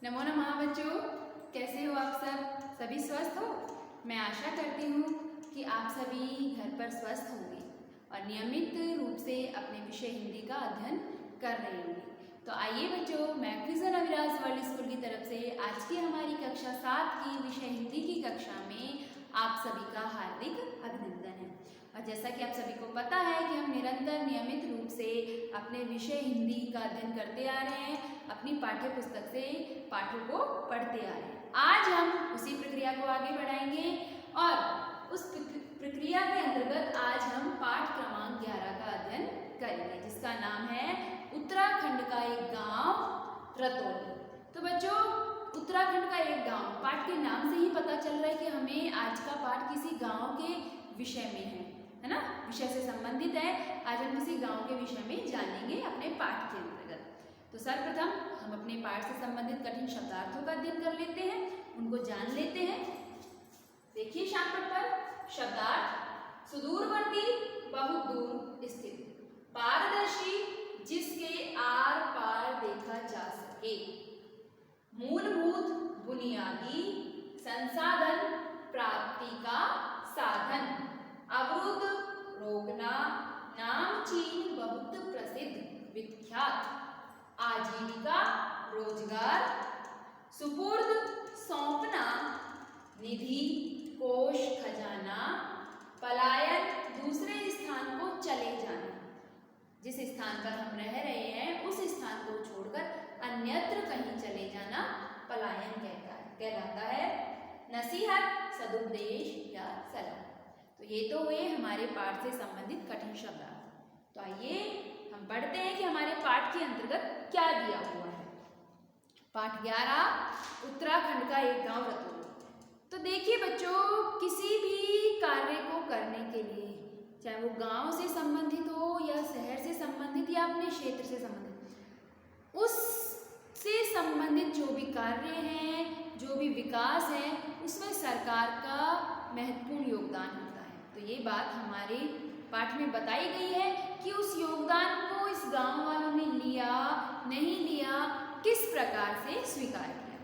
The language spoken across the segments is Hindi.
नमो नमः बच्चों, कैसे हो आप सब? सभी स्वस्थ हो? मैं आशा करती हूँ कि आप सभी घर पर स्वस्थ होंगे और नियमित रूप से अपने विषय हिंदी का अध्ययन कर रहे होंगे। तो आइए बच्चों, मैकफिजन अविराज वर्ल्ड स्कूल की तरफ से आज की हमारी कक्षा 7 की विषय हिंदी की कक्षा में आप सभी का हार्दिक अभिनंदन है। और जैसा कि आप सभी को पता है कि हम निरंतर नियमित रूप से अपने विषय हिंदी का अध्ययन करते आ रहे हैं, अपनी पाठ्य पुस्तक से पाठों को पढ़ते आ रहे हैं। आज हम उसी प्रक्रिया को आगे बढ़ाएंगे और उस प्रक्रिया के अंतर्गत आज हम पाठ क्रमांक 11 का अध्ययन करेंगे, जिसका नाम है उत्तराखंड का एक गांव रतौली। तो बच्चों, उत्तराखंड का एक गांव, पाठ के नाम से ही पता चल रहा है कि हमें आज का पाठ किसी गांव के विषय में है ना, विषय से संबंधित है। आज हम किसी गांव के विषय में जानेंगे अपने पाठ के अंतर्गत। तो सर्वप्रथम हम अपने पाठ से संबंधित कठिन शब्दार्थों का अध्ययन कर लेते हैं, उनको जान लेते हैं। देखिए शार्टकट पर शब्दार्थ: सुदूरवर्ती, बहुत दूर स्थित, पारदर्शी, जिसके आर पार देखा जा सके, मूलभूत, बुनियादी, संसाधन, प्राप्ति का साधन, अवरुद्ध, रोकना, नामचीन, बहुत प्रसिद्ध, विख्यात, आजीविका, रोजगार, सुपुर्द, सौंपना, निधि, कोष, खजाना, पलायन, दूसरे स्थान को चले जाना, जिस स्थान पर हम रह रहे हैं उस स्थान को छोड़कर अन्यत्र कहीं चले जाना पलायन कहलाता है। नसीहत, सदुपदेश या सलाह। तो ये तो हुए हमारे पाठ से संबंधित कठिन शब्द। तो आइए हम पढ़ते हैं कि हमारे पाठ के अंतर्गत क्या दिया हुआ है। पाठ 11, उत्तराखंड का एक गांव रतौली। तो देखिए बच्चों, किसी भी कार्य को करने के लिए, चाहे वो गांव से संबंधित हो या शहर से संबंधित या अपने क्षेत्र से संबंधित, उससे संबंधित जो भी कार्य हैं, जो भी विकास है, उसमें सरकार का महत्वपूर्ण योगदान होता है। तो ये बात हमारे पाठ में बताई गई है कि उस योगदान को इस गांव वालों ने लिया, नहीं लिया, किस प्रकार से स्वीकार किया।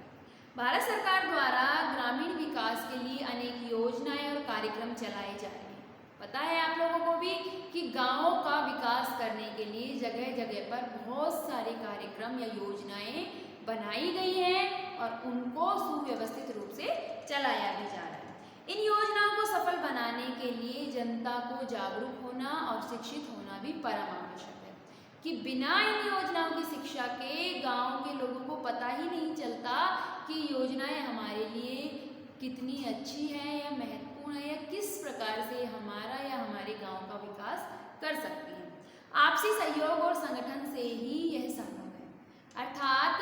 भारत सरकार द्वारा ग्रामीण विकास के लिए अनेक योजनाएं और कार्यक्रम चलाए जा रहे हैं। पता है आप लोगों को भी कि गांवों का विकास करने के लिए जगह जगह पर बहुत सारे कार्यक्रम या योजनाएं बनाई गई हैं और उनको सुव्यवस्थित रूप से चलाया भी जा रहा है। इन योजनाओं को सफल बनाने के लिए जनता को जागरूक होना और शिक्षित होना भी परम आवश्यक है, कि बिना इन योजनाओं की शिक्षा के गांव के लोगों को पता ही नहीं चलता कि योजनाएं हमारे लिए कितनी अच्छी है या महत्वपूर्ण है या किस प्रकार से हमारा या हमारे गांव का विकास कर सकती है। आपसी सहयोग और संगठन से ही यह संभव है। अर्थात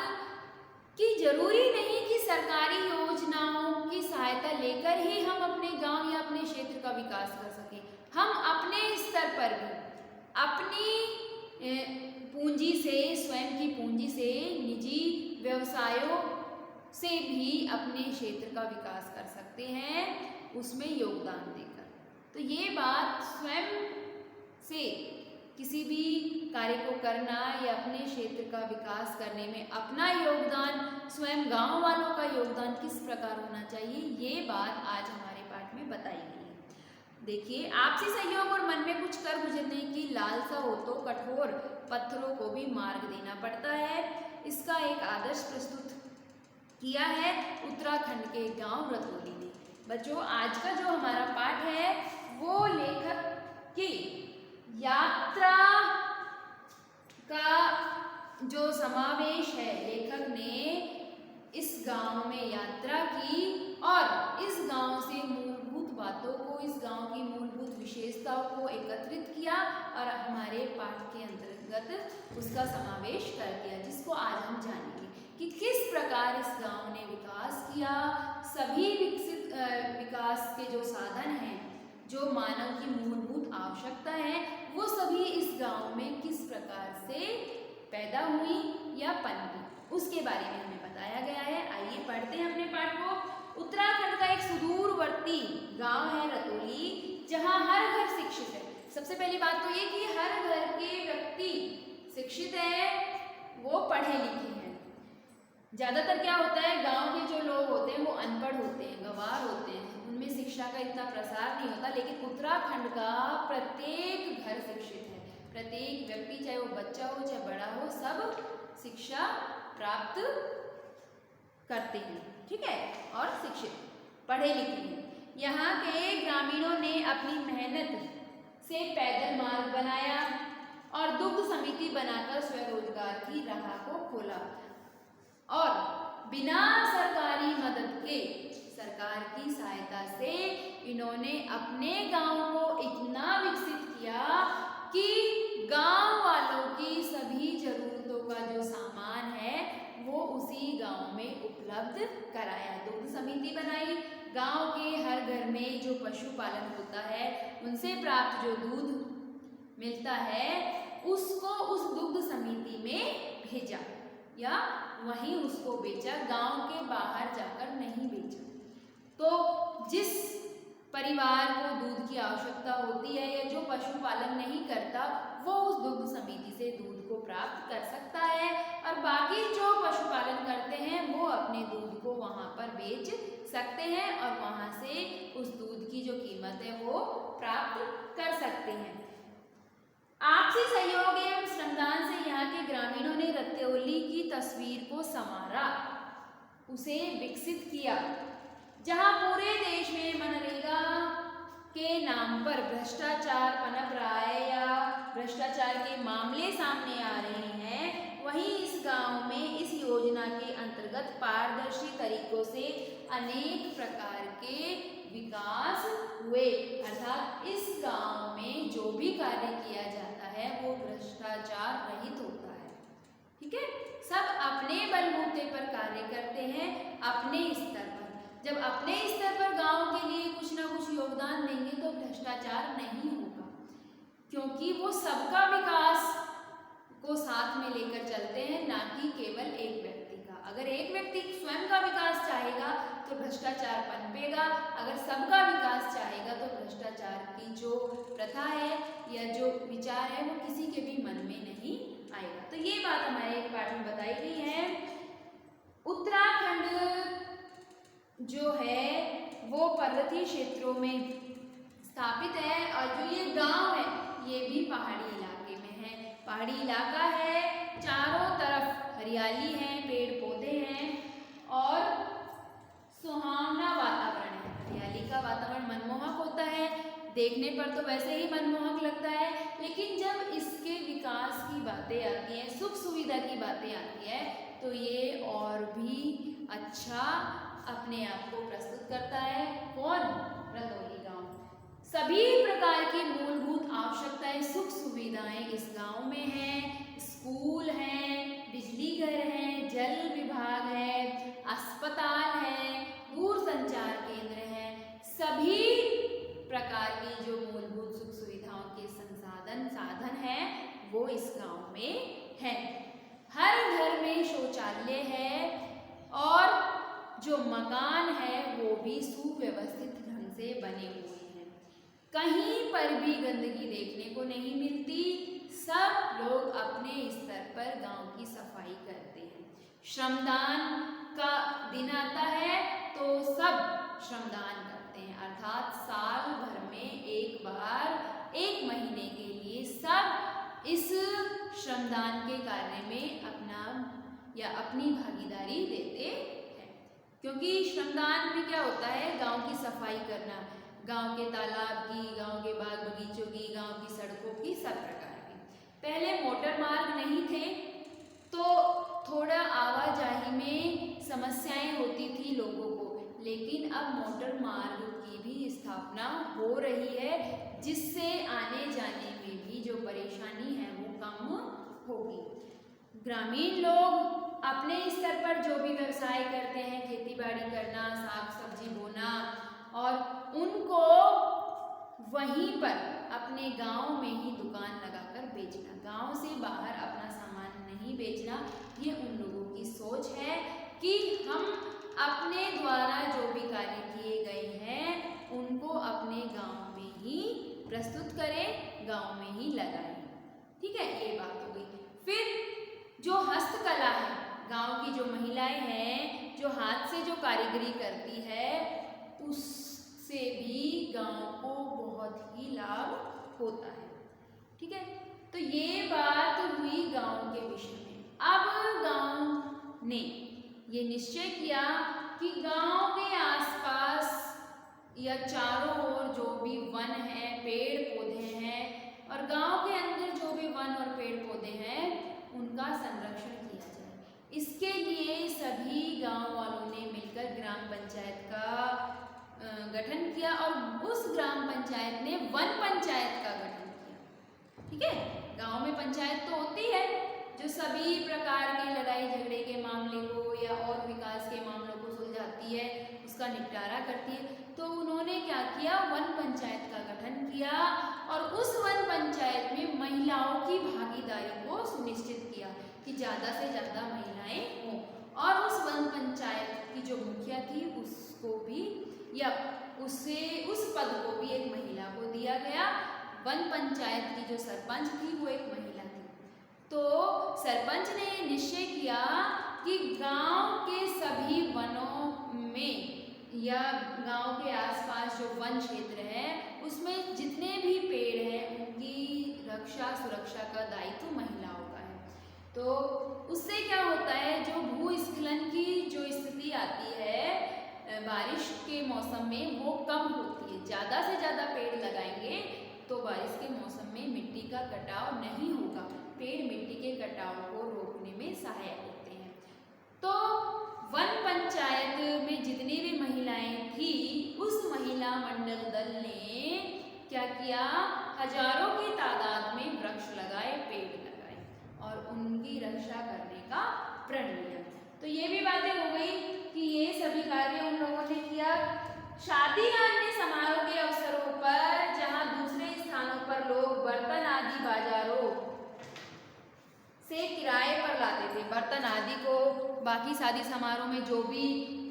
कि जरूरी नहीं कि सरकारी योजनाओं की सहायता लेकर ही हम अपने गांव या अपने क्षेत्र का विकास कर सकें। हम अपने स्तर पर भी अपनी पूंजी से, स्वयं की पूंजी से, निजी व्यवसायों से भी अपने क्षेत्र का विकास कर सकते हैं, उसमें योगदान देकर। तो ये बात स्वयं से किसी भी कार्य को करना या अपने क्षेत्र का विकास करने में अपना योगदान, स्वयं गांव वालों का योगदान किस प्रकार होना चाहिए, ये बात आज हमारे पाठ में बताई गई है। देखिए, आपसी सहयोग और मन में कुछ कर गुजरने की लालसा हो तो कठोर पत्थरों को भी मार्ग देना पड़ता है। इसका एक आदर्श प्रस्तुत किया है उत्तराखंड के गांव रतौली ने। बच्चों, आज का जो हमारा पाठ है वो लेखक की यात्रा का जो समावेश है, लेखक ने इस गांव में यात्रा की और इस गांव से मूलभूत बातों को, इस गांव की मूलभूत विशेषताओं को एकत्रित किया और हमारे पाठ के अंतर्गत उसका समावेश कर दिया, जिसको आज हम जानेंगे कि किस प्रकार इस गांव ने विकास किया। सभी विकसित विकास के जो साधन हैं, जो मानव की मूलभूत आवश्यकता है, वो सभी इस गांव में किस प्रकार से पैदा हुई या पनपी, उसके बारे में हमें बताया गया है। आइए पढ़ते हैं अपने पाठ को। उत्तराखंड का एक सुदूरवर्ती गांव है रतौली, जहां हर घर शिक्षित है। सबसे पहली बात तो ये कि हर घर के व्यक्ति शिक्षित है, वो पढ़े लिखे हैं। ज़्यादातर क्या होता है, गांव के जो लोग होते हैं वो अनपढ़ होते हैं, गंवार होते हैं, उनमें शिक्षा का इतना प्रसार नहीं होता। लेकिन उत्तराखंड का प्रत्येक घर शिक्षित है, प्रत्येक व्यक्ति, चाहे वो बच्चा हो चाहे बड़ा हो, सब शिक्षा प्राप्त करते हैं, ठीक है, और शिक्षित पढ़े लिखे हैं। यहाँ के ग्रामीणों ने अपनी मेहनत से पैदल मार्ग बनाया और दुग्ध समिति बनाकर स्वरोजगार की राह को खोला और बिना सरकारी मदद के, सरकार की सहायता से इन्होंने अपने गांव को इतना विकसित किया कि गांव वालों की सभी जरूरतों का जो सामान है वो उसी गांव में उपलब्ध कराया। दुग्ध समिति बनाई, गांव के हर घर में जो पशुपालन होता है उनसे प्राप्त जो दूध मिलता है उसको उस दुग्ध समिति में भेजा या वहीं उसको बेचा, गांव के बाहर जाकर नहीं बेचा। तो जिस परिवार को दूध की आवश्यकता होती है या जो पशुपालन नहीं करता वो उस दुग्ध समिति से दूध को प्राप्त कर सकता है और बाकी जो पशुपालन करते हैं वो अपने दूध को वहां पर बेच सकते हैं और वहां से उस दूध की जो कीमत है वो प्राप्त कर सकते हैं। आपसी सहयोग एवं श्रमदान से यहाँ के ग्रामीणों ने रत्योली की तस्वीर को संवारा, उसे विकसित किया। जहाँ पूरे देश में मनरेगा के नाम पर भ्रष्टाचार पनप रहा है या भ्रष्टाचार के मामले सामने आ रहे हैं, वहीं इस गांव में इस योजना के अंतर्गत पारदर्शी तरीकों से अनेक प्रकार के विकास हुए। अर्थात इस गांव में जो भी कार्य किया जाता है वो भ्रष्टाचार रहित होता है, ठीक है। सब अपने बलबूते पर कार्य करते हैं, अपने स्तर पर। जब अपने स्तर पर गांव के लिए कुछ ना कुछ योगदान देंगे तो भ्रष्टाचार नहीं होगा, क्योंकि वो सबका विकास को साथ में लेकर चलते हैं, ना कि केवल एक व्यक्ति का। अगर एक व्यक्ति स्वयं का विकास चाहेगा तो भ्रष्टाचार पनपेगा, अगर सबका विकास चाहेगा तो भ्रष्टाचार की जो प्रथा है या जो विचार है वो किसी के भी मन में नहीं आएगा। तो ये बात हमारे एक पाठ में बताई गई है। उत्तराखंड जो है वो पर्वतीय क्षेत्रों में स्थापित है और जो ये गांव है ये भी पहाड़ी इलाके में है। पहाड़ी इलाका है, चारों तरफ हरियाली है, पेड़ पौधे हैं और सुहावना वातावरण है। हरियाली का वातावरण मनमोहक होता है, देखने पर तो वैसे ही मनमोहक लगता है, लेकिन जब इसके विकास की बातें आती हैं, सुख सुविधा की बातें आती है तो ये और भी अच्छा अपने आप को प्रस्तुत करता है। कौन? रतौली गांव। सभी प्रकार की मूलभूत आवश्यकताएं, सुख सुविधाएं इस गांव में हैं। स्कूल हैं, बिजली घर हैं, जल विभाग है, अस्पताल है, दूरसंचार केंद्र है। सभी प्रकार की जो मूलभूत सुख सुविधाओं के साधन है वो इस गांव में है। हर घर में शौचालय है और जो मकान है वो भी सुव्यवस्थित ढंग से बने हुए हैं। कहीं पर भी गंदगी देखने को नहीं मिलती। सब लोग अपने स्तर पर गांव की सफाई करते हैं। श्रमदान का दिन आता है तो सब श्रमदान करते हैं, अर्थात साल भर में एक बार, एक महीने के लिए सब इस श्रमदान के कार्य में अपना या अपनी भागीदारी देते हैं। क्योंकि श्रमदान में क्या होता है, गांव की सफाई करना, गांव के तालाब की, गांव के बाग बगीचों की, गांव की सड़कों की, सब प्रकार की। पहले मोटर मार्ग नहीं थे तो थोड़ा आवाजाही में समस्याएं होती थी लोगों को, लेकिन अब मोटर मार्ग की भी स्थापना हो रही है, जिससे आने जाने में भी जो परेशानी है वो कम होगी। ग्रामीण लोग अपने स्तर पर जो भी व्यवसाय करते हैं, खेती बाड़ी करना, साग सब्जी बोना, और उनको वहीं पर अपने गांव में ही दुकान लगाकर बेचना, गांव से बाहर अपना सामान नहीं बेचना, ये उन लोगों की सोच है कि हम अपने द्वारा जो भी कार्य किए गए हैं उनको अपने गांव में ही प्रस्तुत करें, गांव में ही लगाएं। ठीक है, ये बात हो गई। फिर जो हस्तकला है गांव की जो महिलाएं हैं, जो हाथ से जो कारीगरी करती है, उससे भी गांव को बहुत ही लाभ होता है। ठीक है, तो ये बात हुई गांव के विषय में। अब गांव ने ये निश्चय किया कि गांव के आसपास या चारों ओर जो भी वन है, पेड़ पौधे हैं, और गांव के अंदर जो भी वन और पेड़ पौधे हैं, उनका संरक्षण किया जाए। इसके लिए सभी गांव वालों ने मिलकर ग्राम पंचायत का गठन किया और उस ग्राम पंचायत ने वन पंचायत का गठन किया। ठीक है, गांव में पंचायत तो होती है जो सभी प्रकार के लड़ाई झगड़े के मामले को या और विकास के मामलों को सुलझाती है, उसका निपटारा करती है। तो उन्होंने क्या किया, वन पंचायत का गठन किया और उस वन पंचायत में महिलाओं की भागीदारी को सुनिश्चित किया कि ज़्यादा से ज़्यादा महिलाएं हों। और उस वन पंचायत की जो मुखिया थी उसको भी या उसे उस पद को भी एक महिला को दिया गया। वन पंचायत की जो सरपंच थी वो एक महिला थी। तो सरपंच ने निश्चय किया कि गांव के सभी वनों में या गांव के आसपास जो वन क्षेत्र है उसमें जितने भी पेड़ हैं उनकी रक्षा सुरक्षा का दायित्व महिलाओं का है। तो उससे क्या होता है, जो भूस्खलन की जो स्थिति आती है बारिश के मौसम में वो कम होती है। ज़्यादा से ज़्यादा पेड़ लगाएंगे तो बारिश के मौसम में मिट्टी का कटाव नहीं होगा। पेड़ मिट्टी के कटाव को रोकने में सहायक होते हैं। तो वन पंचायत में जितनी भी महिलाएं थी, उस महिला मंडल दल ने क्या किया, हजारों की तादाद में वृक्ष लगाए, पेड़ लगाए और उनकी रक्षा करने का प्रण लिया। तो ये भी बातें हो गई कि ये सभी कार्य उन लोगों ने किया। शादी अन्य समारोह के अवसरों पर जहां दूसरे स्थानों पर लोग बर्तन आदि बाजारों से किराए पर लाते थे, बर्तन आदि को बाकी शादी समारोह में जो भी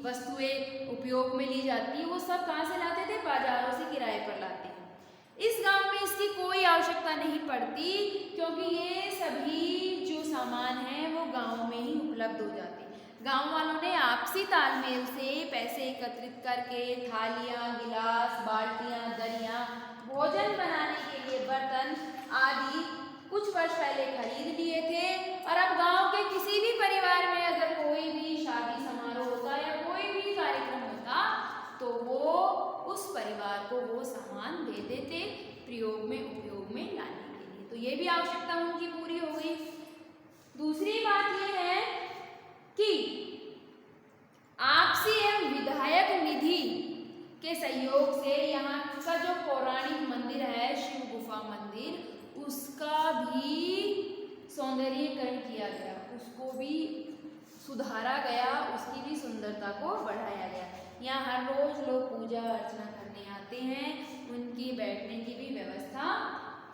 वस्तुएं उपयोग में ली जाती है वो सब कहाँ से लाते थे, बाजारों से किराए पर लाते हैं। इस गांव में इसकी कोई आवश्यकता नहीं पड़ती क्योंकि ये सभी जो सामान है वो गांव में ही उपलब्ध हो जाते हैं। गांव वालों ने आपसी तालमेल से पैसे एकत्रित करके थालियाँ, गिलास, बाल्टियाँ, दरियाँ, भोजन बनाने के लिए बर्तन आदि कुछ वर्ष पहले खरीद लिए थे। और अब गांव के किसी भी परिवार में अगर कोई भी शादी समारोह होता या कोई भी कार्यक्रम होता तो वो उस परिवार को वो सामान दे देते प्रयोग में उपयोग में लाने के लिए। तो ये भी आवश्यकता उनकी पूरी हो गई। दूसरी बात ये है कि आपसी एवं विधायक निधि के सहयोग से यहाँ का जो पौराणिक मंदिर है शिव गुफा मंदिर, उसका भी सौंदर्यीकरण किया गया, उसको भी सुधारा गया, उसकी भी सुंदरता को बढ़ाया गया। यहाँ हर रोज लोग पूजा अर्चना करने आते हैं, उनकी बैठने की भी व्यवस्था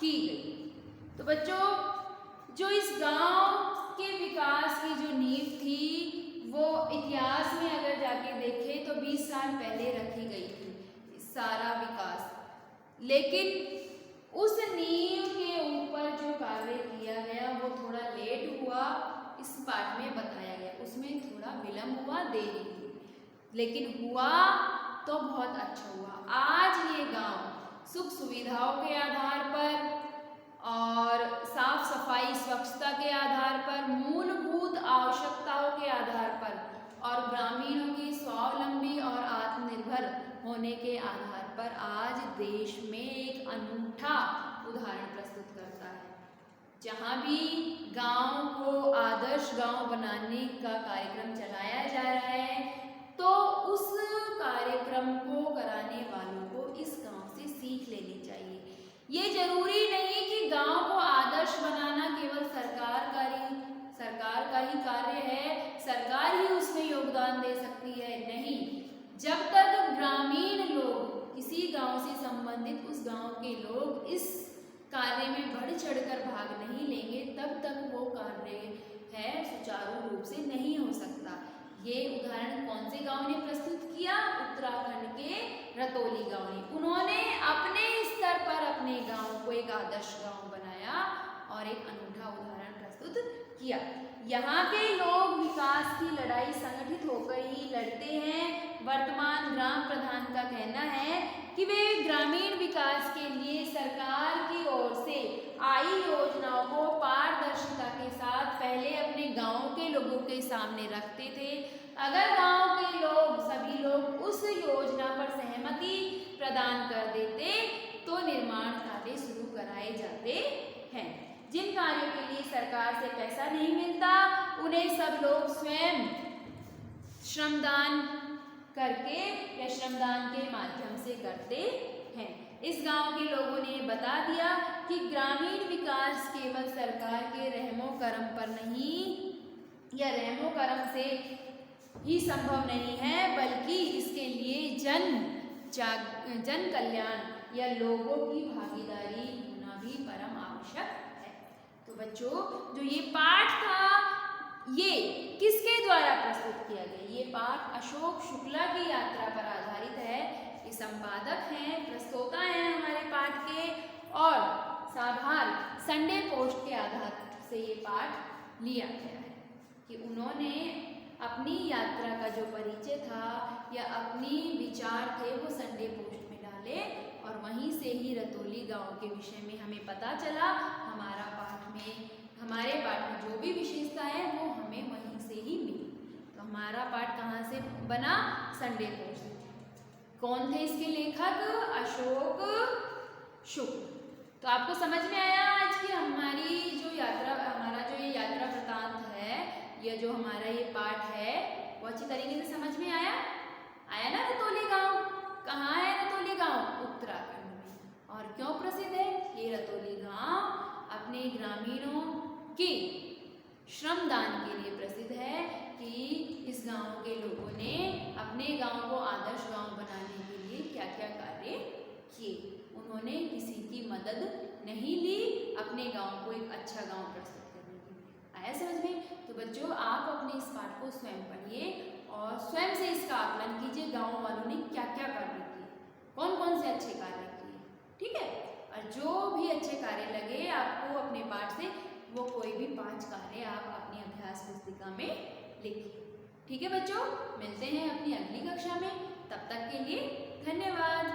की गई। तो बच्चों, जो इस गांव के विकास की जो नींव थी वो इतिहास में अगर जाके देखें तो 20 साल पहले रखी गई थी सारा विकास, लेकिन उस नींव के ऊपर जो कार्य किया गया वो थोड़ा लेट हुआ, इस पाठ में बताया गया। उसमें थोड़ा विलंब हुआ, देरी हुई, लेकिन हुआ तो बहुत अच्छा हुआ। आज ये गांव सुख सुविधाओं के आधार पर और साफ सफाई स्वच्छता के आधार पर, मूलभूत आवश्यकताओं के आधार पर और ग्रामीणों की स्वावलंबी और आत्मनिर्भर होने के आधार पर आज देश में एक अनूठा उदाहरण प्रस्तुत करता है। जहाँ भी गांव को आदर्श गांव बनाने का कार्यक्रम चलाया जा रहा है तो उस कार्यक्रम को कराने वालों को इस गांव से सीख लेनी चाहिए। ये जरूरी नहीं कि गांव को आदर्श बनाना केवल सरकार का ही कार्य है, सरकार ही उसमें योगदान दे सकती है। नहीं, जब तक ग्रामीण लोग, किसी गांव से संबंधित उस गांव के लोग इस कार्य में बढ़ चढ़कर भाग नहीं लेंगे, तब तक वो कार्य है सुचारू रूप से नहीं हो सकता। ये उदाहरण कौन से गांव ने प्रस्तुत किया? उत्तराखंड के रतौली गांव ने। उन्होंने अपने स्तर पर अपने गांव को एक आदर्श गांव बनाया और एक अनूठा उदाहरण प्रस्तुत किया। यहाँ के लोग विकास की लड़ाई संगठित होकर ही लड़ते हैं। वर्तमान ग्राम प्रधान का कहना है कि वे ग्रामीण विकास के लिए सरकार की ओर से आई योजनाओं को पारदर्शिता के साथ पहले अपने गांव के लोगों के सामने रखते थे। अगर गांव के लोग सभी लोग उस योजना पर सहमति प्रदान कर देते तो निर्माण कार्य शुरू कराए जाते हैं। जिन कार्यों के लिए सरकार से पैसा नहीं मिलता उन्हें सब लोग स्वयं श्रमदान करके या श्रमदान के माध्यम से करते हैं। इस गांव के लोगों ने बता दिया कि ग्रामीण विकास केवल सरकार के रहमो करम पर नहीं या रहमो करम से ही संभव नहीं है, बल्कि इसके लिए जन कल्याण या लोगों की भागीदारी होना भी परम आवश्यक है। तो बच्चों, जो ये पाठ था ये किसके द्वारा प्रस्तुत किया गया? ये पाठ अशोक शुक्ला की यात्रा पर आधारित है। ये संपादक हैं, प्रस्तोता हैं हमारे पाठ के, और साभार संडे पोस्ट के आधार से ये पाठ लिया गया है कि उन्होंने अपनी यात्रा का जो परिचय था या अपनी विचार थे वो संडे पोस्ट में डाले, और वहीं से ही रतौली गांव के विषय में हमें पता चला। हमारे पाठ में जो भी विशेषता है वो हमें वहीं से ही मिली। तो हमारा पाठ कहाँ से बना? Sunday post. कौन थे इसके लेखक? अशोक शुक्ल। तो आपको समझ में आया आज की हमारा जो ये यात्रा वृतांत है, यह जो हमारा ये पाठ है वो अच्छी तरीके से समझ में आया ना? रतौली गांव कहाँ है? रतौली गांव उत्तराखंड में। और क्यों प्रसिद्ध है ये रतौली गांव? अपने ग्रामीणों के श्रमदान के लिए प्रसिद्ध है कि इस गांव के लोगों ने अपने गांव को आदर्श गांव बनाने के लिए क्या क्या कार्य किए। उन्होंने किसी की मदद नहीं ली अपने गांव को एक अच्छा गांव प्रस्तुत करने के लिए। आया समझ में? तो बच्चों, आप अपने इस पाठ को स्वयं पढ़िए और स्वयं से इसका आकलन कीजिए, गांव वालों ने क्या क्या कार्य किए, कौन कौन से अच्छे कार्य किए। ठीक है? और जो भी अच्छे कार्य लगे आपको अपने पाठ से, वो कोई भी 5 कार्य आप अपनी अभ्यास पुस्तिका में लिखिए। ठीक है बच्चों, मिलते हैं अपनी अगली कक्षा में। तब तक के लिए धन्यवाद।